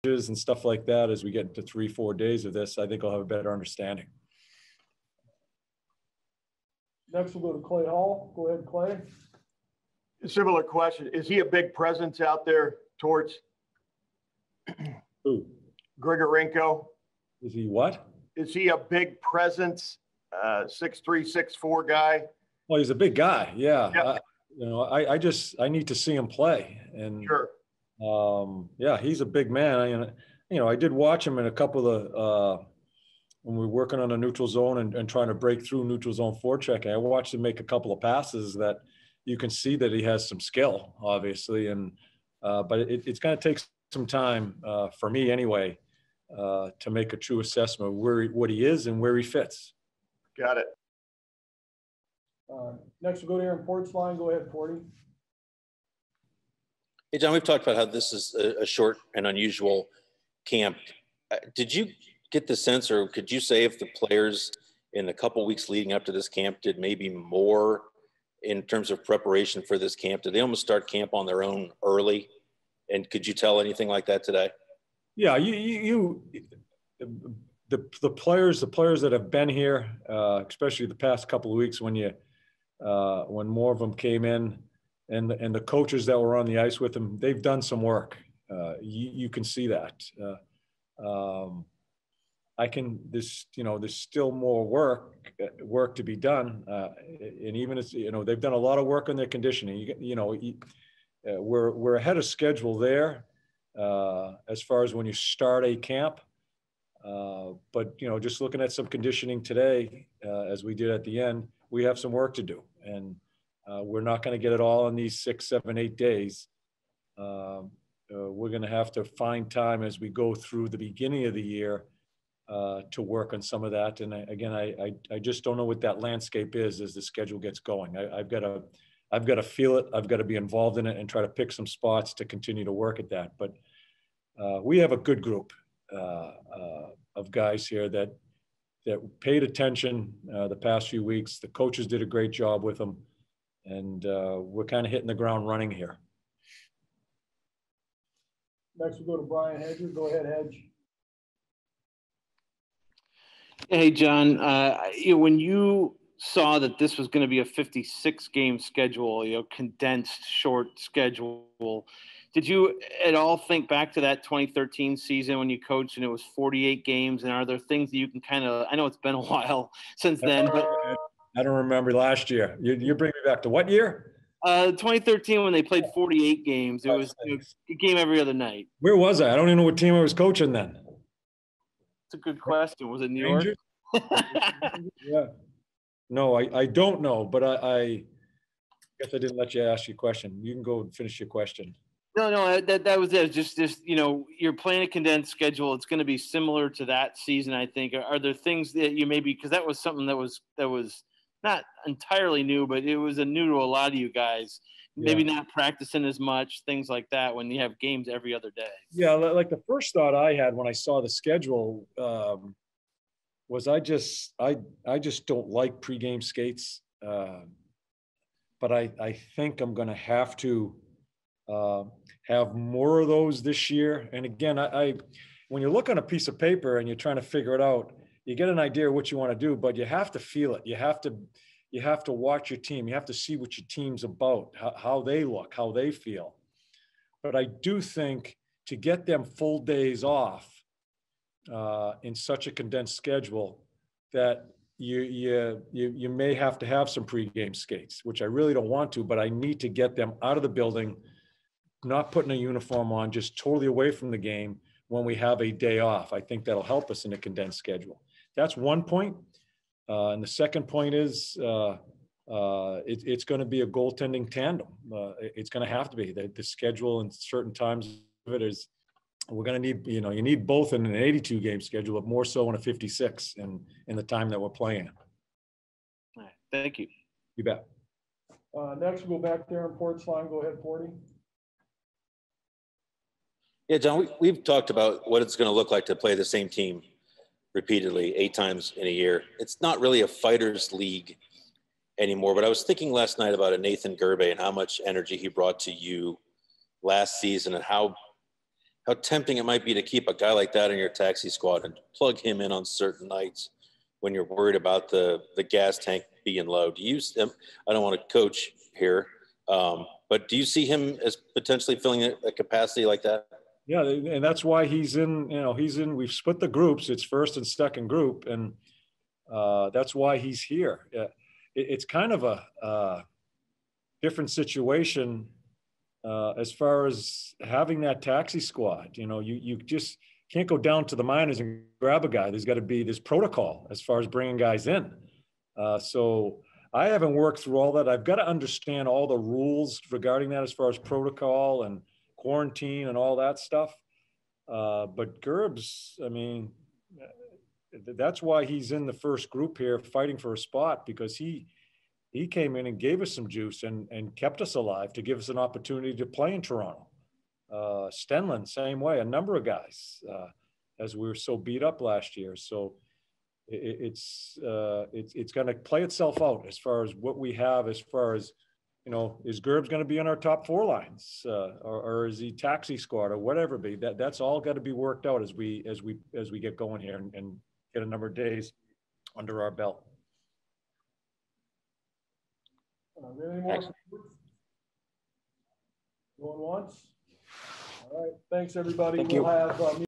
and stuff like that, as we get into 3-4 days of this, I think I'll have a better understanding. Next, we'll go to Clay Hall. Go ahead, Clay. A similar question. Is he a big presence out there, Torts? Who? Grigorenko. Is he what? Is he a big presence, 6'3", 6'4" guy? Well, he's a big guy. Yeah. Yep. I need to see him play. And Sure. yeah, he's a big man. I did watch him in a couple of when we were working on a neutral zone and trying to break through neutral zone forechecking. I watched him make a couple of passes that you can see that he has some skill, obviously. And but it's going to take some time for me anyway to make a true assessment of what he is and where he fits. Got it. Next, we'll go to Aaron Portzline. Go ahead, Porty. Hey, John, we've talked about how this is a short and unusual camp. Did you get the sense, or could you say if the players in the couple weeks leading up to this camp did maybe more in terms of preparation for this camp? Did they almost start camp on their own early? And could you tell anything like that today? Yeah, the players that have been here, especially the past couple of weeks when more of them came in, and the coaches that were on the ice with them, they've done some work. You can see that. There's still more work to be done, and even as they've done a lot of work on their conditioning. We're ahead of schedule there as far as when you start a camp. But just looking at some conditioning today, as we did at the end, we have some work to do, and we're not going to get it all in these 6, 7, 8 days. We're going to have to find time as we go through the beginning of the year to work on some of that. And I just don't know what that landscape is as the schedule gets going. I've got to feel it. I've got to be involved in it and try to pick some spots to continue to work at that. But we have a good group of guys here that paid attention the past few weeks. The coaches did a great job with them, and we're kind of hitting the ground running here. Next, we'll go to Brian Hedger. Go ahead, Hedge. Hey, John, when you saw that this was going to be a 56-game schedule, condensed short schedule, did you at all think back to that 2013 season when you coached and it was 48 games? And are there things that you can I know it's been a while since then, but I don't remember last year. You bring me back to what year? 2013 when they played 48 games. It was a game every other night. Where was I? I don't even know what team I was coaching then. It's a good question. Was it New York? Yeah. No, I don't know, but I guess I didn't let you ask your question. You can go and finish your question. No, that was it. Just you're playing a condensed schedule. It's going to be similar to that season, I think. Are there things that you maybe, because that was something that was not entirely new, but it was new to a lot of you guys. Maybe not practicing as much, things like that, when you have games every other day. Yeah, like the first thought I had when I saw the schedule was I just don't like pregame skates, but I think I'm going to have to have more of those this year. And again, when you look on a piece of paper and you're trying to figure it out, you get an idea of what you want to do, but you have to feel it. You have to watch your team. You have to see what your team's about, how they look, how they feel. But I do think to get them full days off in such a condensed schedule, that you may have to have some pregame skates, which I really don't want to, but I need to get them out of the building, not putting a uniform on, just totally away from the game when we have a day off. I think that'll help us in a condensed schedule. That's one point. And the second point is it's going to be a goaltending tandem. It's going to have to be. The schedule and certain times of it is, we're going to need, you need both in an 82-game schedule, but more so in a 56 in the time that we're playing. All right. Thank you. You bet. Next, we'll go back there in Portzline. Go ahead, Porty. Yeah, John, we've talked about what it's going to look like to play the same team repeatedly 8 times in a year. It's not really a fighter's league anymore, but I was thinking last night about a Nathan Gerbe and how much energy he brought to you last season, and how how tempting it might be to keep a guy like that in your taxi squad and plug him in on certain nights when you're worried about the gas tank being low. Do you, I don't want to coach here, but do you see him as potentially filling a capacity like that? Yeah, and that's why he's in, we've split the groups. It's first and second group. And that's why he's here. It's kind of a different situation as far as having that taxi squad. You just can't go down to the minors and grab a guy. There's got to be this protocol as far as bringing guys in. So I haven't worked through all that. I've got to understand all the rules regarding that as far as protocol and quarantine and all that stuff. But Gerbs, I mean, that's why he's in the first group here fighting for a spot, because he came in and gave us some juice and kept us alive to give us an opportunity to play in Toronto. Stenlin, same way, a number of guys, as we were so beat up last year. So it's going to play itself out as far as what we have, as far as, is Gerbs going to be on our top 4 lines, or is he taxi squad or whatever be? That's all got to be worked out as we get going here and get a number of days under our belt. Any more? Going once? All right. Thanks, everybody. Thank We'll you. have